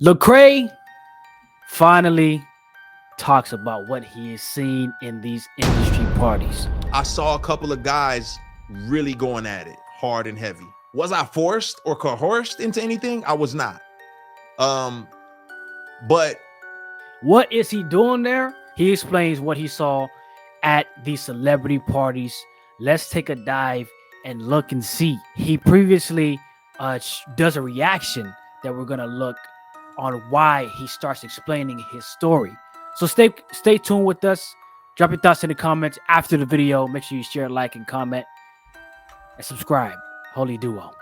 Lecrae finally talks about what he has seen in these industry parties. I saw a couple of guys really going at it hard and heavy. Was I forced or coerced into anything? I was not. But what is he doing there? He explains what he saw at these celebrity parties. Let's take a dive and look and see. He previously does a reaction that we're gonna look on why he starts explaining his story. So stay tuned with us. Drop your thoughts in the comments after the video. Make sure you share, like, and comment, and subscribe. Holy Duo.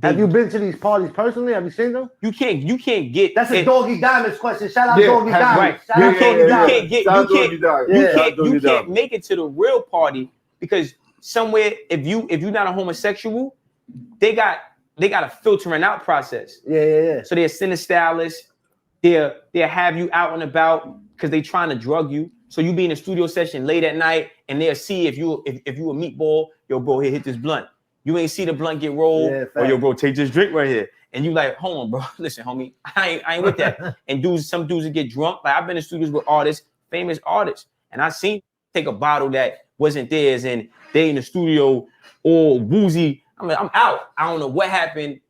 Have you been to these parties personally? Have you seen them? You can't get. That's a Doggy Diamonds question. Shout out Doggy Diamonds. Right. Shout out Doggy Diamonds. You can't make it to the real party because somewhere if you're not a homosexual, they got a filtering out process. Yeah. So they'll send a stylist. They'll have you out and about because they trying to drug you. So you be in a studio session late at night and they'll see if you a meatball, yo bro, here hit this blunt. You ain't see the blunt get rolled, or yo, bro, take this drink right here. And you like, hold on, bro. Listen, homie, I ain't with that. And some dudes that get drunk. Like I've been in studios with artists, famous artists, and I seen take a bottle that wasn't theirs, and they in the studio all woozy. I mean, I'm out. I don't know what happened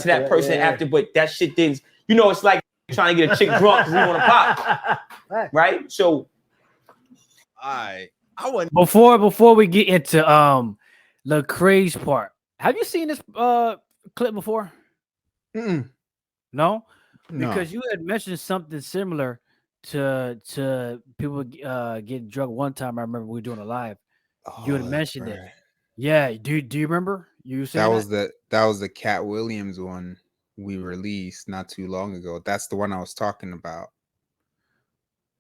to that person after, but that shit didn't. You know, it's like trying to get a chick drunk because we want to pop, right? So, I wouldn't. Before we get into Lecrae's part, have you seen this clip before? No, because you had mentioned something similar to people getting drunk one time. I remember we were doing a live. You had mentioned it. Yeah. Do you remember? You said that was the Cat Williams one we released not too long ago. That's the one I was talking about.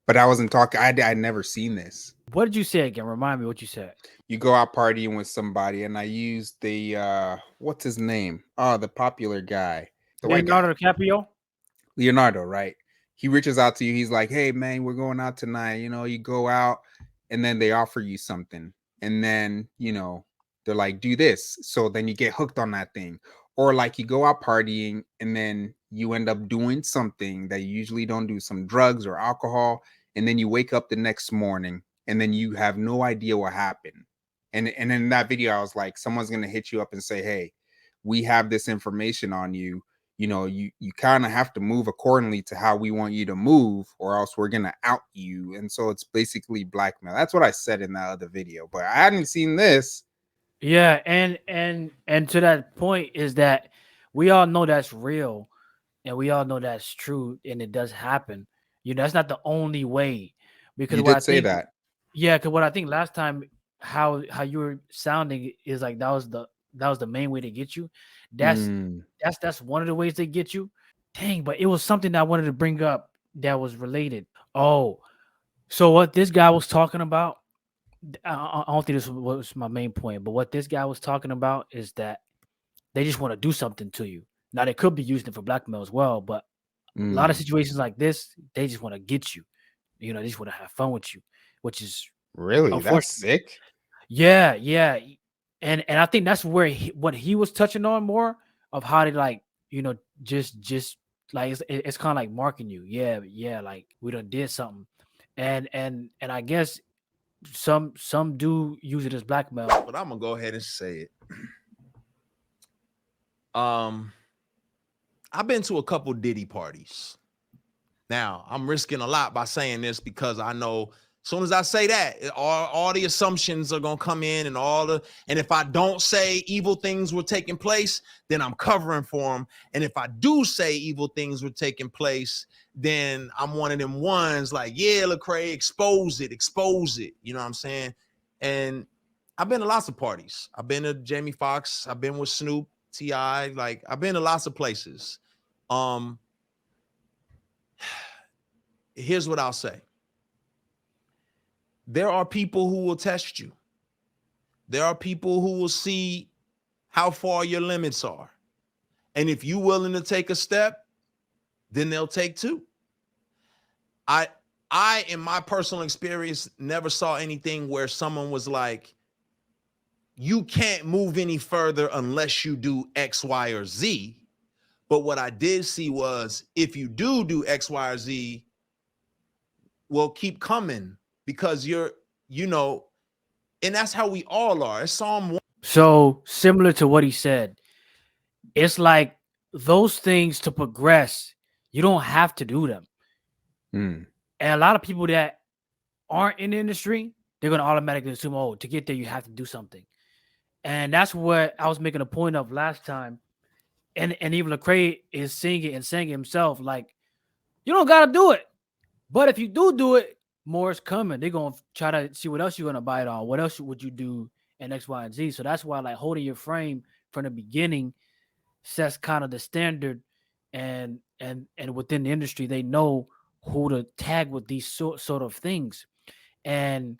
But I wasn't talking. I'd never seen this. What did you say again? Remind me what you said. You go out partying with somebody, and I used the what's his name? Oh, the popular guy, the Leonardo DiCaprio. Leonardo, right? He reaches out to you. He's like, "Hey, man, we're going out tonight. You know, you go out, and then they offer you something, and then they're like, do this. So then you get hooked on that thing, or like you go out partying, and then you end up doing something that you usually don't do, some drugs or alcohol, and then you wake up the next morning." And then you have no idea what happened. And in that video, I was like, someone's going to hit you up and say, hey, we have this information on you. You kind of have to move accordingly to how we want you to move, or else we're going to out you. And so it's basically blackmail. That's what I said in that other video, but I hadn't seen this. Yeah. And to that point is that we all know that's real and we all know that's true. And it does happen. That's not the only way. Because you did say that. Yeah, because what I think last time, how you were sounding is like that was the main way to get you. That's one of the ways they get you. Dang, but it was something that I wanted to bring up that was related. Oh, so what this guy was talking about, I don't think this was my main point, but what this guy was talking about is that they just want to do something to you. Now they could be using it for blackmail as well, but a lot of situations like this, they just want to get you. They just want to have fun with you. Which is really that's sick. Yeah. And I think that's where what he was touching on more of how they just like it's kind of like marking you. Yeah, like we done did something. And I guess some do use it as blackmail. But I'm gonna go ahead and say it. I've been to a couple Diddy parties. Now I'm risking a lot by saying this because I know as soon as I say that, all the assumptions are gonna come in, and if I don't say evil things were taking place, then I'm covering for them. And if I do say evil things were taking place, then I'm one of them ones like, yeah, Lecrae, expose it. You know what I'm saying? And I've been to lots of parties. I've been to Jamie Foxx. I've been with Snoop, T.I. Like I've been to lots of places. Here's what I'll say. There are people who will test you. There are people who will see how far your limits are. And if you're willing to take a step, then they'll take two. I, in my personal experience, never saw anything where someone was like, you can't move any further unless you do X, Y, or Z. But what I did see was if you do X, Y, or Z, well, keep coming because you know, and that's how we all are. It's Psalm 1. So similar to what he said, it's like those things to progress, you don't have to do them. Mm. And a lot of people that aren't in the industry, they're going to automatically assume, oh, to get there, you have to do something. And that's what I was making a point of last time. And even Lecrae is singing and saying himself, like, you don't got to do it. But if you do it, more is coming. They're going to try to see what else you're going to buy it on. What else would you do in X, Y, and Z? So that's why, like, holding your frame from the beginning sets kind of the standard. And within the industry, they know who to tag with these sort of things. And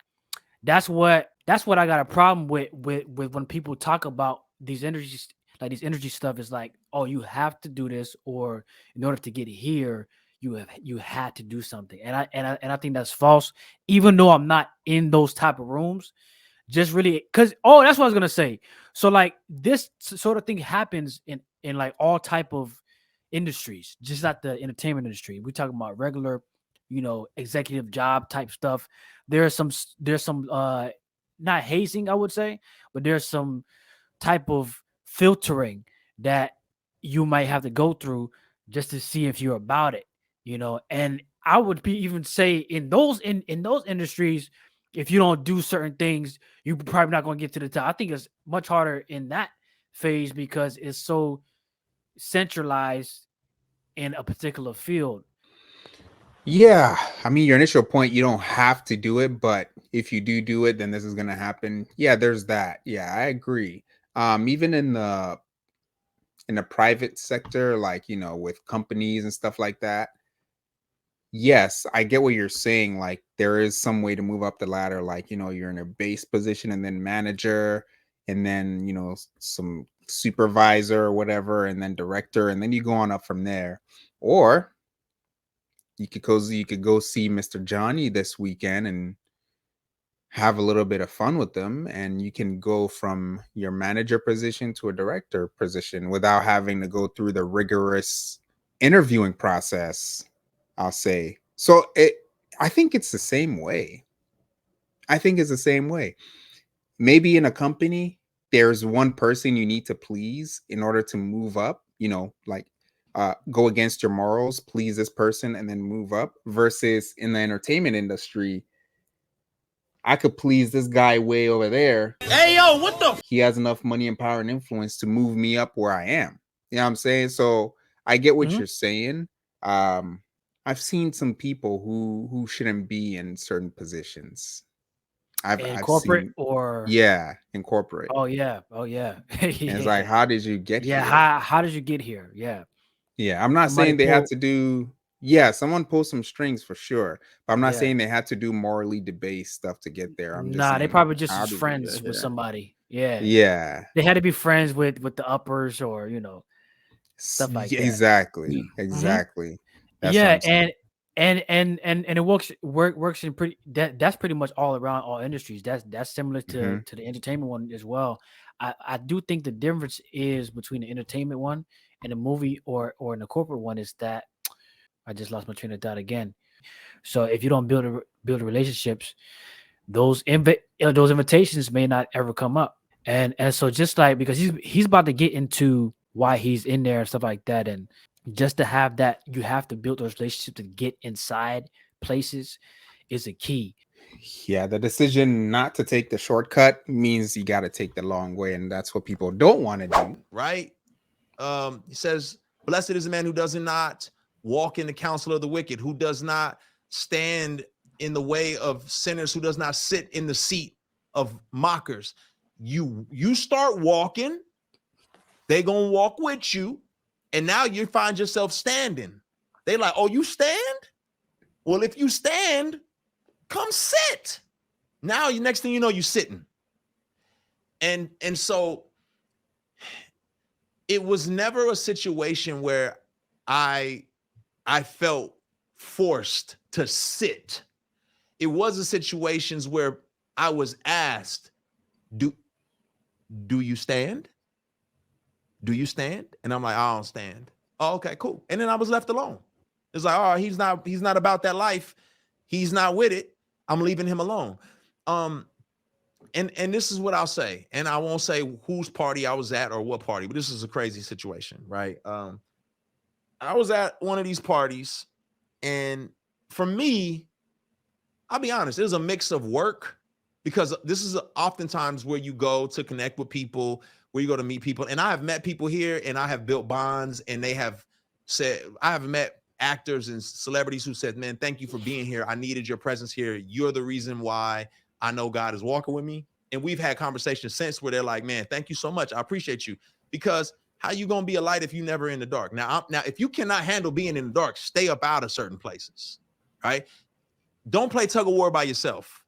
that's what I got a problem with when people talk about these energies, like these energy stuff is like, oh, you have to do this, or in order to get here, you had to do something. And I think that's false, even though I'm not in those type of rooms. Just really, because that's what I was gonna say. So like this sort of thing happens in like all type of industries, just not the entertainment industry. We're talking about regular, executive job type stuff. There's some not hazing, I would say, but there's some type of filtering that you might have to go through just to see if you're about it, And I would even say in those industries, if you don't do certain things, you're probably not going to get to the top. I think it's much harder in that phase because it's so centralized in a particular field. Yeah, I mean, your initial point, you don't have to do it, but if you do it, then this is going to happen. Yeah, there's that. Yeah, I agree. Even in the private sector, like, with companies and stuff like that. Yes, I get what you're saying. Like, there is some way to move up the ladder. Like, you're in a base position and then manager, and then, some supervisor or whatever, and then director, and then you go on up from there. Or you could go see Mr. Johnny this weekend and have a little bit of fun with them, and you can go from your manager position to a director position without having to go through the rigorous interviewing process, I'll say. So I think it's the same way. Maybe in a company, there's one person you need to please in order to move up, like go against your morals, please this person, and then move up. Versus in the entertainment industry, I could please this guy way over there. Hey, yo, what the? He has enough money and power and influence to move me up where I am. You know what I'm saying? So I get what you're saying. I've seen some people who shouldn't be in certain positions. I've corporate seen, or in corporate. Oh yeah. And it's like, how did you get here? How did you get here? Yeah, I'm not saying they had to do. Yeah, someone pulled some strings for sure, but I'm not saying they had to do morally debased stuff to get there. I'm just saying, they probably just how was did you friends get with here? somebody. Yeah. They had to be friends with the uppers or stuff like that. Exactly. That's yeah, what I'm saying. and it works in that's pretty much all around all industries. That's similar to the entertainment one as well. I do think the difference is between the entertainment one and the movie or in the corporate one is that I just lost my train of thought again. So if you don't build relationships, those invitations may not ever come up. And so just like because he's about to get into why he's in there and stuff like that, and just to have that, you have to build those relationships to get inside places is a key. Yeah, the decision not to take the shortcut means you got to take the long way, and that's what people don't want to do. Right? He says, "Blessed is the man who does not walk in the counsel of the wicked, who does not stand in the way of sinners, who does not sit in the seat of mockers." You start walking, they gonna walk with you, and now you find yourself standing. They like, oh, you stand? Well, if you stand, come sit. Now, next thing you know, you're sitting. And so it was never a situation where I felt forced to sit. It was a situations where I was asked, do you stand? Do you stand? And I'm like, I don't stand. Oh, okay, cool. And then I was left alone. It's like, oh, he's not about that life. He's not with it. I'm leaving him alone. And this is what I'll say, and I won't say whose party I was at or what party, but this is a crazy situation, right? I was at one of these parties, and for me, I'll be honest, it was a mix of work, because this is oftentimes where you go to connect with people, where you go to meet people. And I have met people here, and I have built bonds, and they have said, I have met actors and celebrities who said, man, thank you for being here. I needed your presence here. You're the reason why I know God is walking with me. And we've had conversations since where they're like, man, thank you so much. I appreciate you. Because how you going to be a light if you never in the dark? Now, if you cannot handle being in the dark, stay up out of certain places, right? Don't play tug of war by yourself.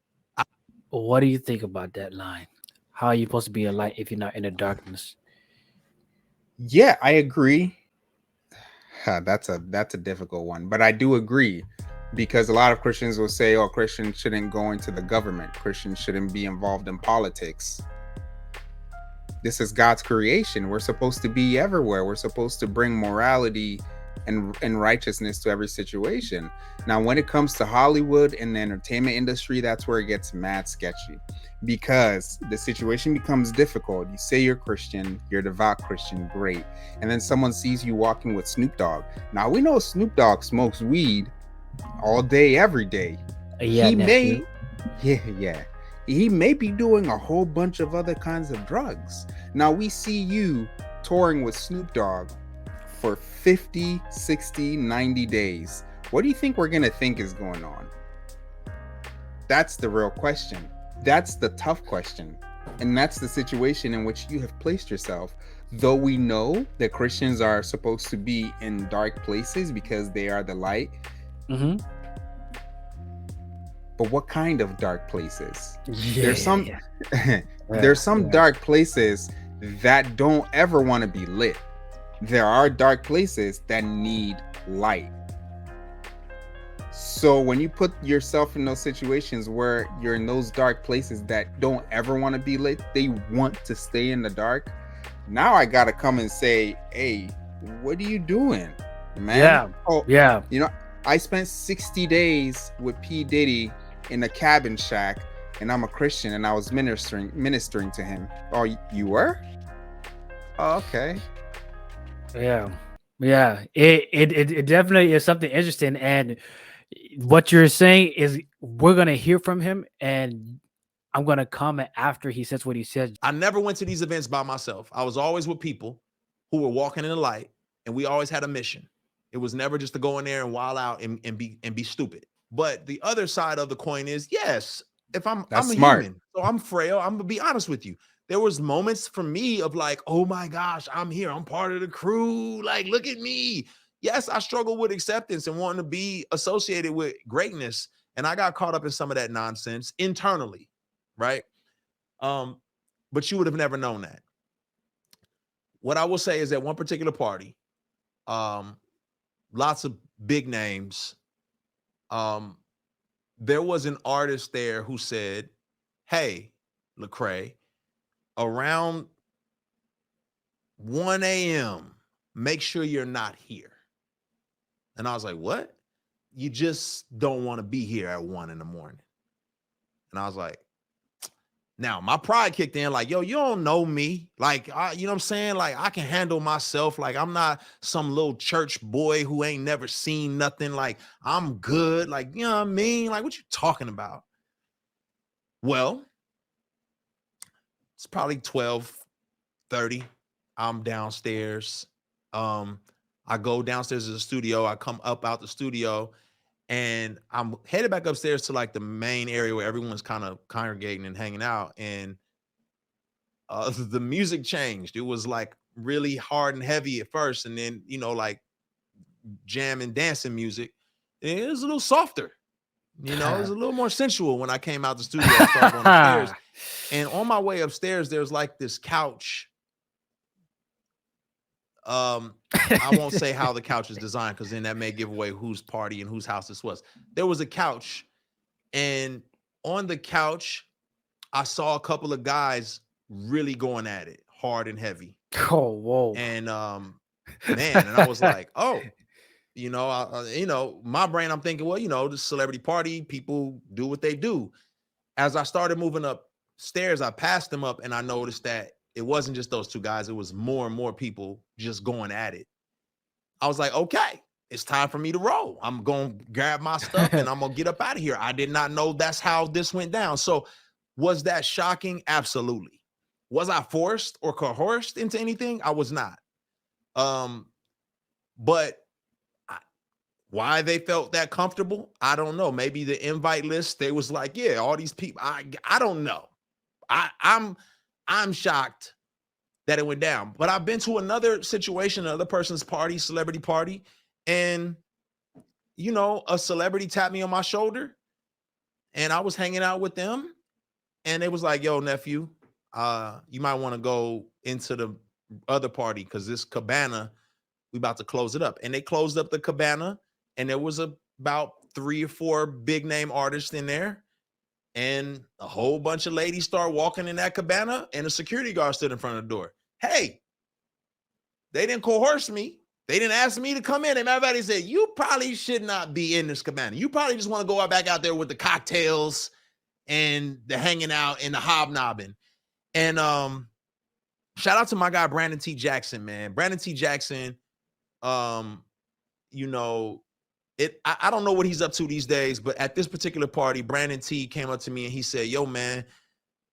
What do you think about that line? How are you supposed to be a light if you're not in the darkness? Yeah, I agree. That's a difficult one, but I do agree, because a lot of Christians will say, oh, Christians shouldn't go into the government. Christians shouldn't be involved in politics. This is God's creation. We're supposed to be everywhere. We're supposed to bring morality and righteousness to every situation. Now, when it comes to Hollywood and the entertainment industry, that's where it gets mad sketchy, because the situation becomes difficult. You say you're Christian, you're a devout Christian, great. And then someone sees you walking with Snoop Dogg. Now, we know Snoop Dogg smokes weed all day, every day. Yeah, He may be doing a whole bunch of other kinds of drugs. Now, we see you touring with Snoop Dogg for 50, 60, 90 days. What do you think we're going to think is going on? That's the real question. That's the tough question. And that's the situation in which you have placed yourself. Though we know that Christians are supposed to be in dark places because they are the light. Mm-hmm. But what kind of dark places? Yeah, There's some there's dark places that don't ever want to be lit. There are dark places that need light. So when you put yourself in those situations where you're in those dark places that don't ever want to be lit, they want to stay in the dark. Now I gotta come and say, hey, what are you doing, man? Yeah. Oh, yeah. You know, I spent 60 days with P. Diddy in a cabin shack, and I'm a Christian, and I was ministering to him. Oh, you were? Oh, okay. Yeah. It definitely is something interesting, and what you're saying is we're gonna hear from him, and I'm gonna comment after he says what he says. I never went to these events by myself. I was always with people who were walking in the light, and we always had a mission. It was never just to go in there and wild out and be stupid. But the other side of the coin is, yes, if I'm a human, so I'm frail. I'm gonna be honest with you. There was moments for me of like, oh my gosh, I'm here. I'm part of the crew. Like, look at me. Yes, I struggle with acceptance and wanting to be associated with greatness. And I got caught up in some of that nonsense internally, right? But you would have never known that. What I will say is that one particular party, lots of big names. There was an artist there who said, hey, Lecrae, around 1 a.m., make sure you're not here. And I was like, what? You just don't want to be here at 1 a.m. And I was like, now my pride kicked in, like, yo, you don't know me. Like, you know what I'm saying? Like, I can handle myself. Like, I'm not some little church boy who ain't never seen nothing. Like, I'm good. Like, you know what I mean? Like, what you talking about? Well, it's probably 12:30. I'm downstairs. I go downstairs to the studio. I come up out the studio, and I'm headed back upstairs to like the main area where everyone's kind of congregating and hanging out. And the music changed. It was like really hard and heavy at first, and then, you know, like jam and dancing music. And it was a little softer. You know, it was a little more sensual when I came out the studio and started going upstairs. And on my way upstairs, there's like this couch. I won't say how the couch is designed, because then that may give away whose party and whose house this was. There was a couch, and on the couch, I saw a couple of guys really going at it hard and heavy. Oh, whoa. And man, and I was like, oh, my brain, I'm thinking, well, the celebrity party, people do what they do. As I started moving upstairs, I passed them up and I noticed that it wasn't just those two guys. It was more and more people just going at it. I was like, okay, it's time for me to roll. I'm going to grab my stuff and I'm going to get up out of here. I did not know that's how this went down. So was that shocking? Absolutely. Was I forced or coerced into anything? I was not. But why they felt that comfortable, I don't know. Maybe the invite list, they was like, yeah, all these people. I don't know. I'm shocked that it went down. But I've been to another situation, another person's party, celebrity party, and a celebrity tapped me on my shoulder, and I was hanging out with them, and it was like, yo, nephew, you might want to go into the other party because this cabana, we about to close it up. And they closed up the cabana. And there was about 3 or 4 big name artists in there. And a whole bunch of ladies start walking in that cabana. And a security guard stood in front of the door. Hey, they didn't coerce me. They didn't ask me to come in. And everybody said, you probably should not be in this cabana. You probably just want to go back out there with the cocktails and the hanging out and the hobnobbing. And shout out to my guy, Brandon T. Jackson, man. Brandon T. Jackson, I don't know what he's up to these days, but at this particular party, Brandon T came up to me and he said, yo, man,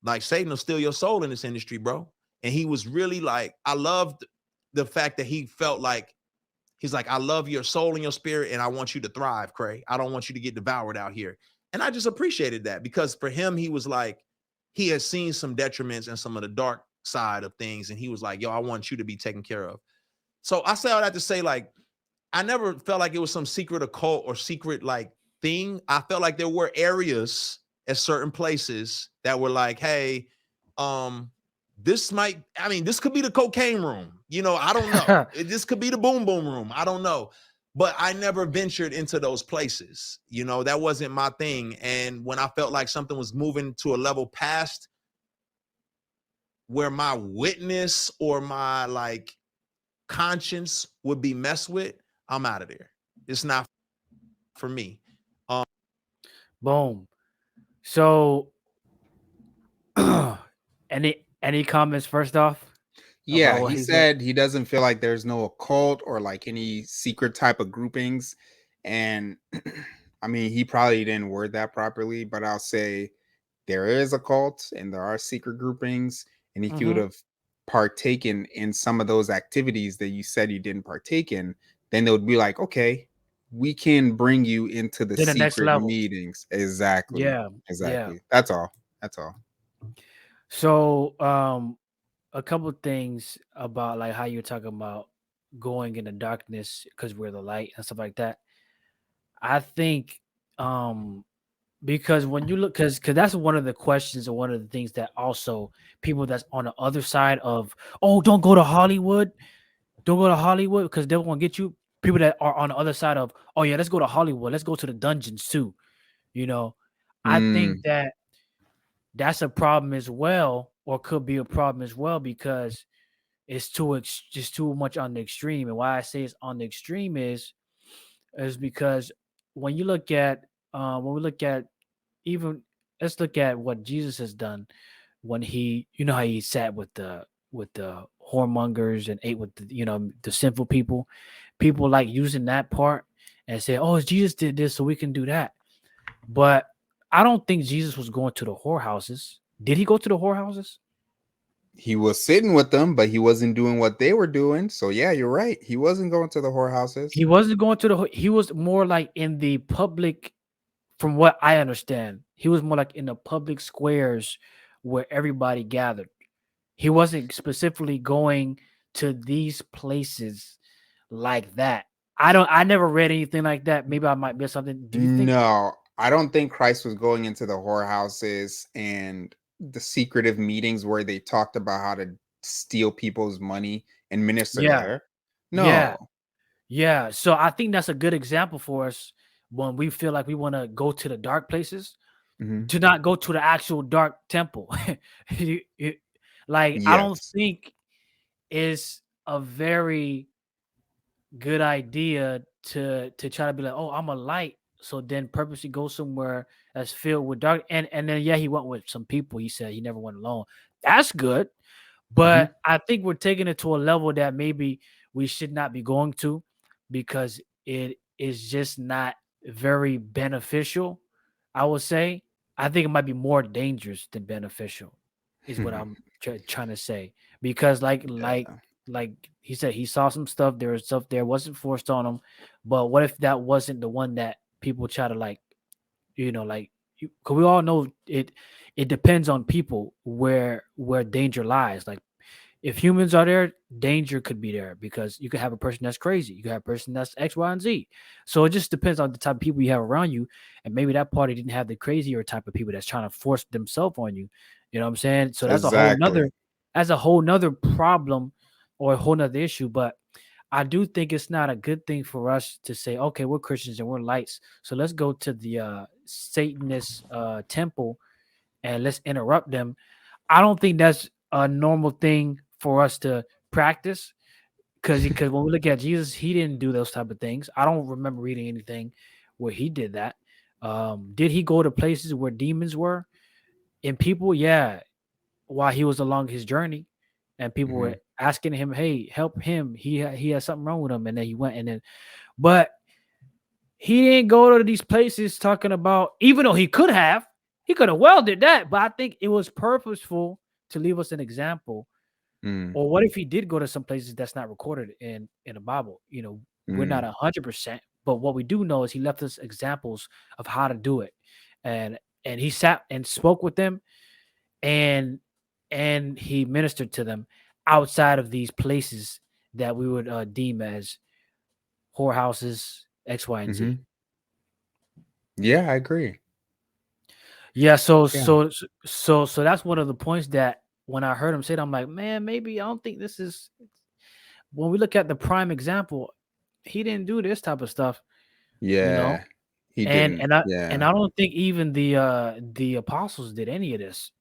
like Satan will steal your soul in this industry, bro. And he was really like, I loved the fact that he felt like, he's like, I love your soul and your spirit, and I want you to thrive, Cray. I don't want you to get devoured out here. And I just appreciated that because for him, he was like, he has seen some detriments and some of the dark side of things. And he was like, yo, I want you to be taken care of. So I say all that to say, like, I never felt like it was some secret occult or secret like thing. I felt like there were areas at certain places that were like, hey, this could be the cocaine room. I don't know. This could be the boom boom room. I don't know. But I never ventured into those places. That wasn't my thing. And when I felt like something was moving to a level past where my witness or my like conscience would be messed with, I'm out of there. It's not for me. Boom. So any comments first off? Yeah, he said he doesn't feel like there's no occult or like any secret type of groupings. And I mean, he probably didn't word that properly, but I'll say there is a cult and there are secret groupings. And if you would have partaken in some of those activities that you said you didn't partake in, then they would be like, okay, we can bring you into the secret meetings. Exactly. Yeah. Exactly. Yeah. That's all. That's all. So a couple of things about like how you're talking about going in the darkness because we're the light and stuff like that. I think because when you look, because that's one of the questions or one of the things that also people that's on the other side of, oh, don't go to Hollywood because they're gonna get you. People that are on the other side of, oh yeah, let's go to Hollywood, let's go to the dungeons too. I think that that's a problem as well, or could be a problem as well, because it's just too much on the extreme. And why I say it's on the extreme is because when you look at when we look at even let's look at what Jesus has done when he, how he sat with the whoremongers and ate with the sinful people. People like using that part and say, oh, Jesus did this, so we can do that. But I don't think Jesus was going to the whorehouses. Did he go to the whorehouses? He was sitting with them, but he wasn't doing what they were doing. So yeah, you're right. He wasn't going to the whorehouses. He wasn't going to he was more like in the public, from what I understand. He was more like in the public squares where everybody gathered. He wasn't specifically going to these places like that. I never read anything like that. Maybe I might miss something. Do you think? No, I don't think Christ was going into the whorehouses and the secretive meetings where they talked about how to steal people's money and minister there. No. Yeah. So I think that's a good example for us when we feel like we want to go to the dark places, to not go to the actual dark temple. Like, I don't Yes. think it's a very good idea to try to be like, oh, I'm a light. So then purposely go somewhere that's filled with dark. And then he went with some people. He said he never went alone. That's good. Hmm. But I think we're taking it to a level that maybe we should not be going to, because it is just not very beneficial. I would say. I think it might be more dangerous than beneficial, is what I'm trying to say. Because like he said, he saw some stuff. There was stuff there wasn't forced on him. But what if that wasn't the one that people try to like, because we all know it. It depends on people where danger lies. Like, if humans are there, danger could be there, because you could have a person that's crazy. You could have a person that's X, Y, and Z. So it just depends on the type of people you have around you. And maybe that party didn't have the crazier type of people that's trying to force themselves on you. You know what I'm saying? So Exactly. that's a whole nother problem, or a whole nother issue. But I do think it's not a good thing for us to say, okay, we're Christians and we're lights. So let's go to the Satanist temple and let's interrupt them. I don't think that's a normal thing for us to practice, because when we look at Jesus, he didn't do those type of things. I don't remember reading anything where he did that. Did he go to places where demons were and people? Yeah, while he was along his journey, and people Hmm. were asking him, "Hey, help him. He has something wrong with him." And then he went, and then, but he didn't go to these places talking about. Even though he could have well did that. But I think it was purposeful to leave us an example. Mm, Or what if he did go to some places that's not recorded in the Bible? We're not mm, 100%, but what we do know is he left us examples of how to do it, and he sat and spoke with them, and he ministered to them outside of these places that we would deem as whorehouses, X, Y, and hmm. Z. Yeah, I agree. Yeah, Yeah. so that's one of the points that when I heard him say it, I'm like, man, maybe I don't think this is. When we look at the prime example, he didn't do this type of stuff, you know. Yeah. He And didn't. and I and Yeah. I don't think even the apostles did any of this.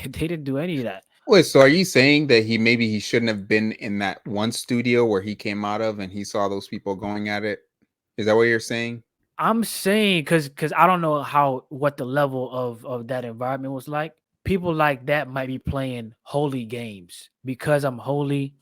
They didn't do any of that. Wait, so are you saying that he shouldn't have been in that one studio where he came out of and he saw those people going at it? Is that what you're saying? I'm saying because I don't know what the level of that environment was like. People like that might be playing holy games. Because I'm holy,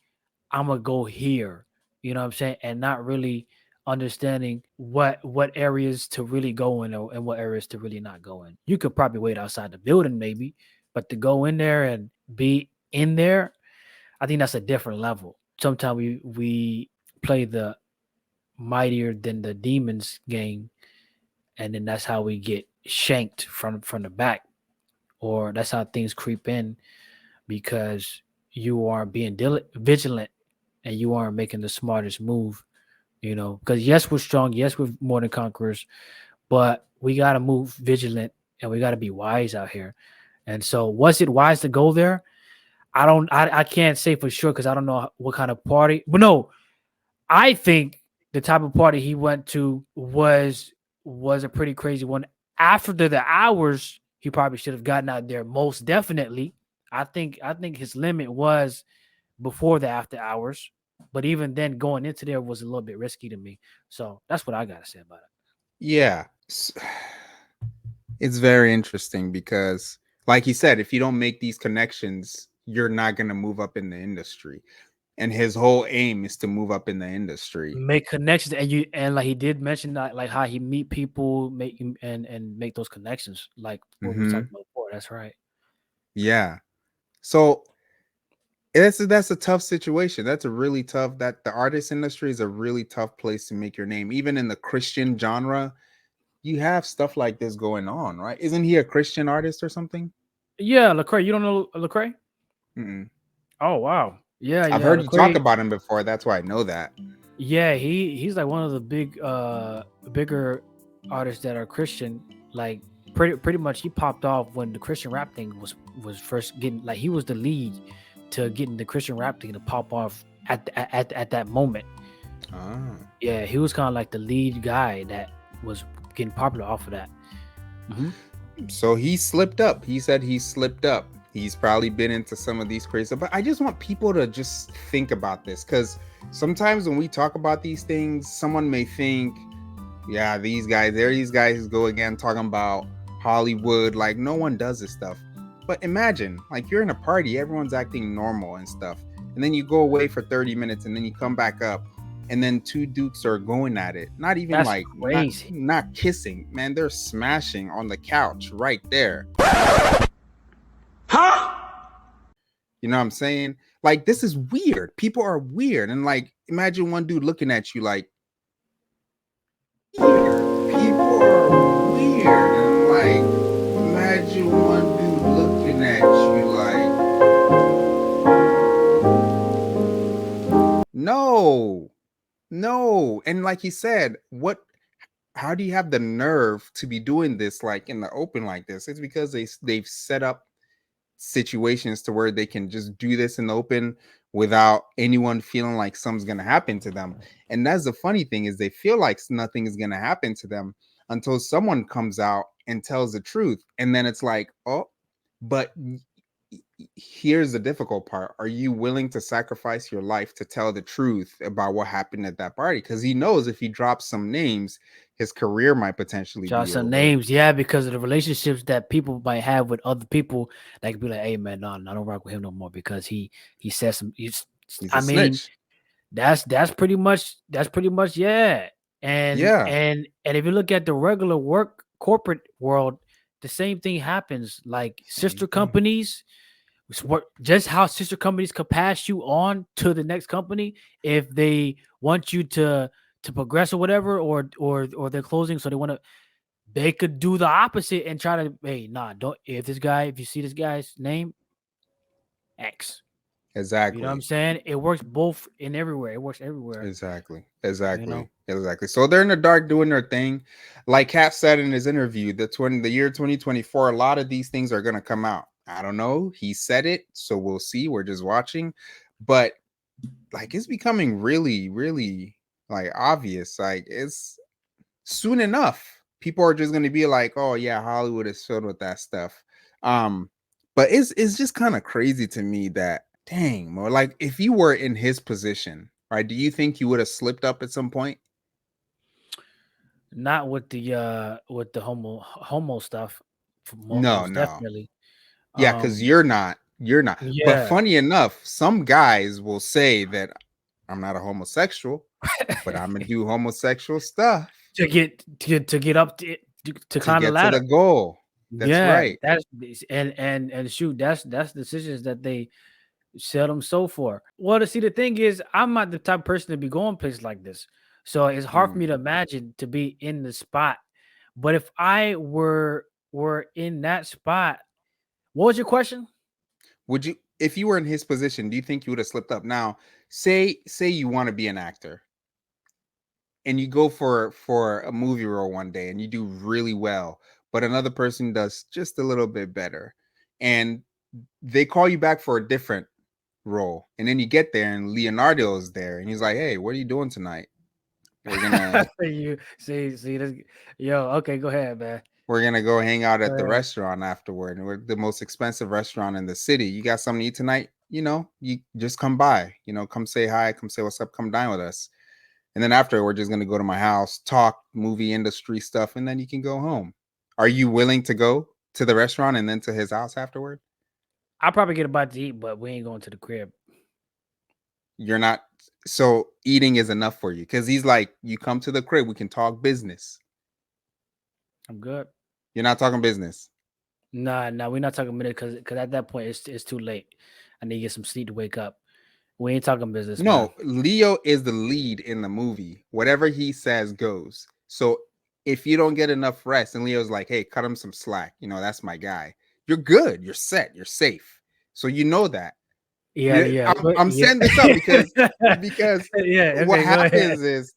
I'm gonna go here. You know what I'm saying? And not really understanding what areas to really go in, and what areas to really not go in. You could probably wait outside the building maybe, but to go in there and be in there, I think that's a different level. Sometimes we play the mightier than the demons game, and then that's how we get shanked from the back, or that's how things creep in, because you are being vigilant, and you aren't making the smartest move. Because yes, we're strong, yes, we're more than conquerors, but we got to move vigilant, and we got to be wise out here. And so, was it wise to go there? I can't say for sure, because I don't know what kind of party. But no, I think the type of party he went to was a pretty crazy one. After the hours, he probably should have gotten out there. Most definitely. I think his limit was before the after hours. But even then, going into there was a little bit risky to me. So that's what I gotta say about it. Yeah. It's very interesting because, like he said, if you don't make these connections, you're not going to move up in the industry. And his whole aim is to move up in the industry. Make connections, and like he did mention that, like how he meet people, and make those connections, like what we Hmm. talked about before. That's right. Yeah. So that's a tough situation. That's a really tough, that the artist industry is a really tough place to make your name. Even in the Christian genre, you have stuff like this going on, right? Isn't he a Christian artist or something? Yeah, Lecrae. You don't know Lecrae? Mm-mm. Oh wow. Yeah, I've yeah. heard you talk Lecrae. about him before. That's why I know that. Yeah, he's like one of the bigger artists that are Christian. Like pretty much he popped off when the Christian rap thing was first getting, like he was the lead to getting the Christian rap thing to pop off at that moment. Ah. Yeah, he was kind of like the lead guy that was getting popular off of that. Hmm. So he slipped up. He said he slipped up. He's probably been into some of these crazy stuff. But I just want people to just think about this, because sometimes when we talk about these things, someone may think, yeah, these guys go again talking about Hollywood. Like, no one does this stuff. But imagine, like, you're in a party, everyone's acting normal and stuff, and then you go away for 30 minutes and then you come back up, and then two dukes are going at it. Not even That's like crazy. not kissing, man. They're smashing on the couch right there. You know what I'm saying? Like, this is weird. People are weird. And like, imagine one dude looking at you like, weird. People are weird. And like, imagine one dude looking at you like, no. And like he said, how do you have the nerve to be doing this like in the open like this? It's because they've set up situations to where they can just do this in the open without anyone feeling like something's going to happen to them. And that's the funny thing, is they feel like nothing is going to happen to them until someone comes out and tells the truth. And then it's like, oh, but here's the difficult part. Are you willing to sacrifice your life to tell the truth about what happened at that party? Because he knows if he drops some names, his career might potentially Shout be some over. names, yeah, because of the relationships that people might have with other people. They could be like, "Hey, man, no, I don't rock with him no more because he said some." He's I a mean, snitch. that's pretty much yeah. And Yeah. if you look at the regular corporate world, the same thing happens. Like sister companies, just how sister companies could pass you on to the next company if they want you to progress or whatever, or they're closing, so they could do the opposite and try to, hey, nah, don't, if you see this guy's name, X. Exactly. You know what I'm saying? It works both in everywhere. It works everywhere. Exactly. You know? Exactly. So they're in the dark doing their thing. Like Kat said in his interview, the year 2024, a lot of these things are gonna come out. I don't know. He said it, so we'll see. We're just watching. But like, it's becoming really, really like obvious. Like, it's soon enough. People are just gonna be like, oh yeah, Hollywood is filled with that stuff. But it's just kind of crazy to me that, dang, more like, if you were in his position, right? Do you think you would have slipped up at some point? Not with the homo stuff. No, Most no. definitely. Yeah, because you're not. But Yeah. funny enough, some guys will say that I'm not a homosexual, but I'm gonna do homosexual stuff to get up to to climb the get to the ladder. goal. That's Yeah, right. that's and shoot, that's decisions that they seldom so for. Well, to see, the thing is, I'm not the type of person to be going places like this, so it's hard for me to imagine to be in the spot. But if I were in that spot, what was your question? Would you, if you were in his position, do you think you would have slipped up? Now, say you want to be an actor and you go for a movie role one day and you do really well, but another person does just a little bit better, and they call you back for a different role, and then you get there and Leonardo is there and he's like, hey, what are you doing tonight? We're gonna You see this, yo. Okay, go ahead, man. go hang out at the restaurant afterward, and we're the most expensive restaurant in the city. You got something to eat tonight? You know, you just come by, come say hi, come say what's up, come dine with us. And then after, we're just gonna go to my house, talk movie industry stuff, and then you can go home. Are you willing to go to the restaurant and then to his house afterward? I'll probably get a bite to eat, but we ain't going to the crib. You're not. So eating is enough for you, because he's like, you come to the crib, we can talk business. I'm good. You're not talking business. Nah, we're not talking minute because at that point it's too late. I need to get some sleep to wake up. We ain't talking business. No, Man. Leo is the lead in the movie. Whatever he says goes. So if you don't get enough rest, and Leo's like, hey, cut him some slack, that's my guy, you're good. You're set. You're safe. So you know that. Yeah. I'm setting this up because yeah. Okay, what happens is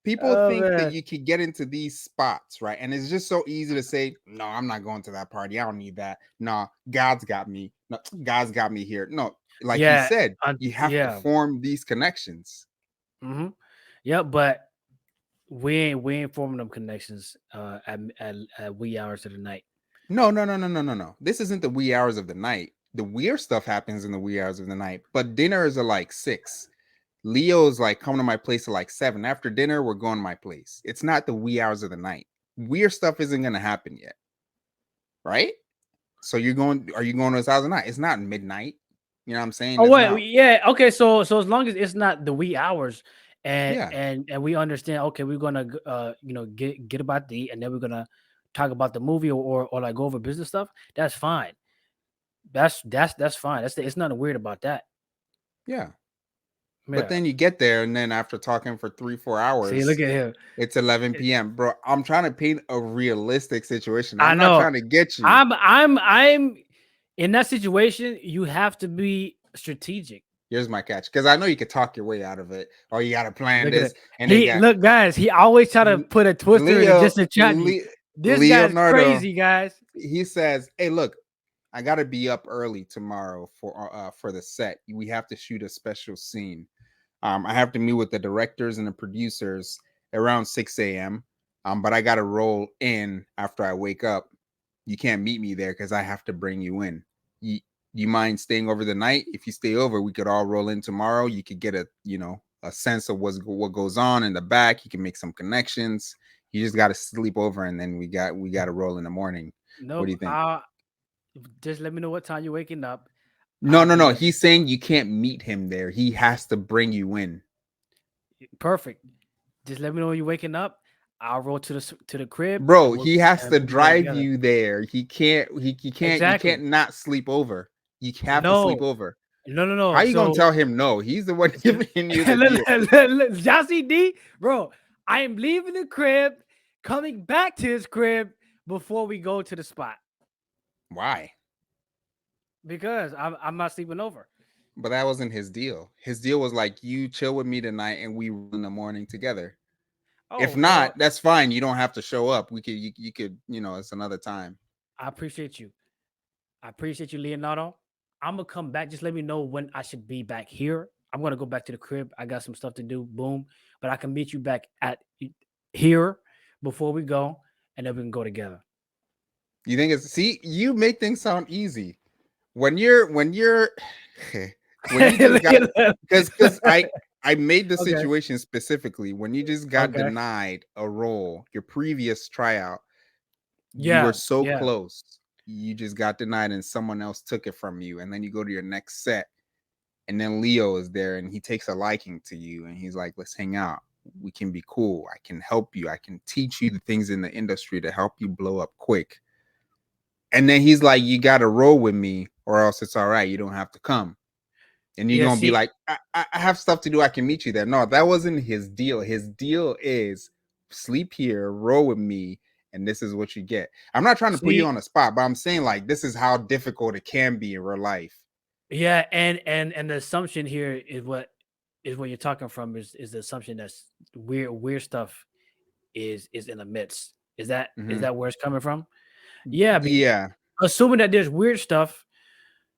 people think man. that you can get into these spots, right? And it's just so easy to say, no, I'm not going to that party. I don't need that. No, God's got me. No, God's got me here. No, like he said, you have to form these connections. Mm-hmm. Yeah, but we ain't forming them connections at wee hours of the night. No. This isn't the wee hours of the night. The weird stuff happens in the wee hours of the night, but dinner is at like 6. Leo's like, come to my place at like 7. After dinner, we're going to my place. It's not the wee hours of the night. Weird stuff isn't going to happen yet. Right? So are you going to his house at night? It's not midnight. You know what I'm saying? Oh It's wait, not. yeah, okay. So as long as it's not the wee hours, and Yeah. and we understand, okay, we're gonna get about the, and then we're gonna talk about the movie or like go over business stuff. That's fine. That's fine. It's nothing weird about that. Yeah. But Yeah. then you get there, and then after talking for 3-4 See, look hours, at him. it's 11 p.m. Bro, I'm trying to paint a realistic situation. I I'm not know. trying to get you. I'm in that situation. You have to be strategic. Here's my catch, because I know you could talk your way out of it, or you got to plan Look at this, it. and they got Look, guys. He always try to put a twister in it Leo, just to trap you. This guy's Leonardo. crazy, guys. He says, "Hey, look, I got to be up early tomorrow for the set. We have to shoot a special scene. I have to meet with the directors and the producers around 6 a.m. But I got to roll in after I wake up. You can't meet me there because I have to bring you in. You mind staying over the night? If you stay over, we could all roll in tomorrow. You could get a sense of what goes on in the back. You can make some connections. You just got to sleep over, and then we got to roll in the morning. What do Nope. you think? Just let me know what time you're waking up. No. He's saying you can't meet him there. He has to bring you in. Perfect. Just let me know when you're waking up. I'll roll to the crib. Bro, And he has to we'll go drive together. you there. He can't Exactly. you can't not sleep over. You have to sleep No. over. No. How you gonna So tell him no? He's the one giving you the deal. y'all see D, bro. I am leaving the crib, coming back to his crib before we go to the spot Why? because I'm not sleeping over. But that wasn't his deal. His deal was like, you chill with me tonight and we roll in the morning together. Oh If well, not, that's fine. You don't have to show up. We could you could, it's another time. I appreciate you. I appreciate you, Leonardo. I'm gonna come back. Just let me know when I should be back here. I'm gonna go back to the crib. I got some stuff to do. Boom. But I can meet you back at here before we go, and then we can go together. You think you make things sound easy. When you're when you just got because I made the Okay. situation specifically when you just got Okay. denied a role, your previous tryout, you were Yeah. so Yeah. close. You just got denied and someone else took it from you. And then you go to your next set, and then Leo is there and he takes a liking to you and he's like, let's hang out. We can be cool. I can help you. I can teach you the things in the industry to help you blow up quick. And then he's like, you got to roll with me or else it's all right. You don't have to come. And you're Yeah. going to be See, like, I have stuff to do. I can meet you there. No, that wasn't his deal. His deal is sleep here, roll with me, and this is what you get. I'm not trying to put you see, on the spot, but I'm saying like this is how difficult it can be in real life. yeah, and the assumption here is what you're talking from is the assumption that's weird stuff is in the midst. Is that where it's coming from? Yeah, Yeah. assuming that there's weird stuff,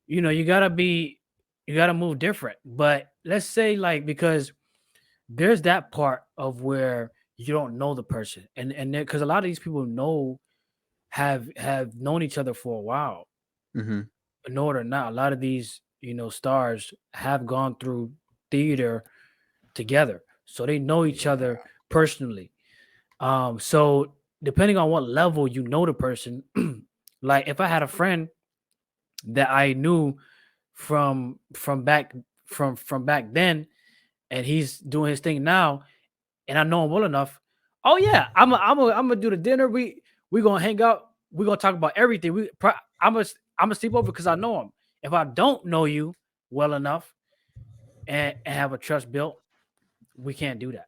you gotta move different. But let's say like because there's that part of where you don't know the person, and because a lot of these people have known each other for a while. Mm-hmm. Know it or not, a lot of these stars have gone through theater together, so they know each other personally. So depending on what level you know the person, like if I had a friend that I knew from back then, and he's doing his thing now, and I know him well enough. Oh yeah, I'm gonna do the dinner. We gonna hang out. We gonna talk about everything. I'm gonna sleep over because I know him. If I don't know you well enough and have a trust built, we can't do that.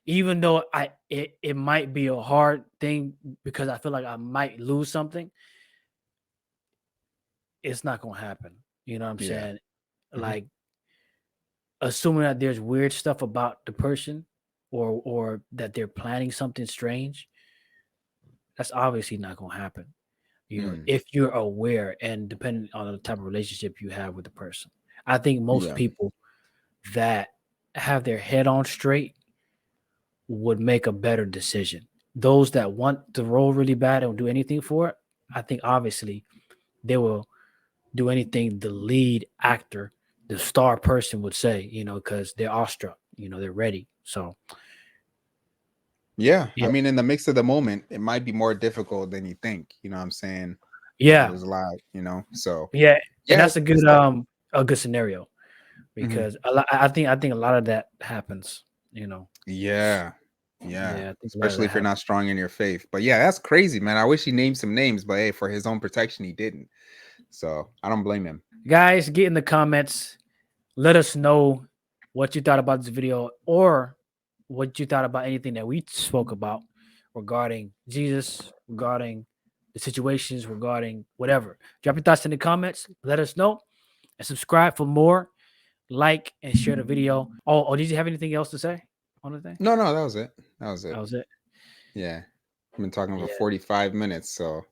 Even though it might be a hard thing because I feel like I might lose something, it's not gonna happen. You know what I'm saying? Like assuming that there's weird stuff about the person or that they're planning something strange, that's obviously not gonna happen. If you're aware and depending on the type of relationship you have with the person. I think most people that have their head on straight would make a better decision. those that want the role really bad and will do anything for it, I think obviously they will do anything the lead actor, the star person would say, because they're awestruck, they're ready. So Yeah, I yeah, mean, in the mix of the moment, it might be more difficult than you think. You know what I'm saying? yeah, There's a lot, so yeah, and yeah, that's it's tough. a good scenario Mhm. because I think a lot of that happens. Yeah, yeah, Yeah, I think a lot of especially that if you're happens. not strong in your faith. But yeah, that's crazy, man. I wish he named some names, but hey, for his own protection, he didn't. So I don't blame him. Guys, get in the comments. Let us know what you thought about this video or what you thought about anything that we spoke about regarding Jesus, regarding the situations, regarding whatever. Drop your thoughts in the comments. Let us know and subscribe for more. Like and share the video. Oh, did you have anything else to say on the thing? No, that was it. That was it. That was it. Yeah, I've been talking for Yeah. 45 minutes, so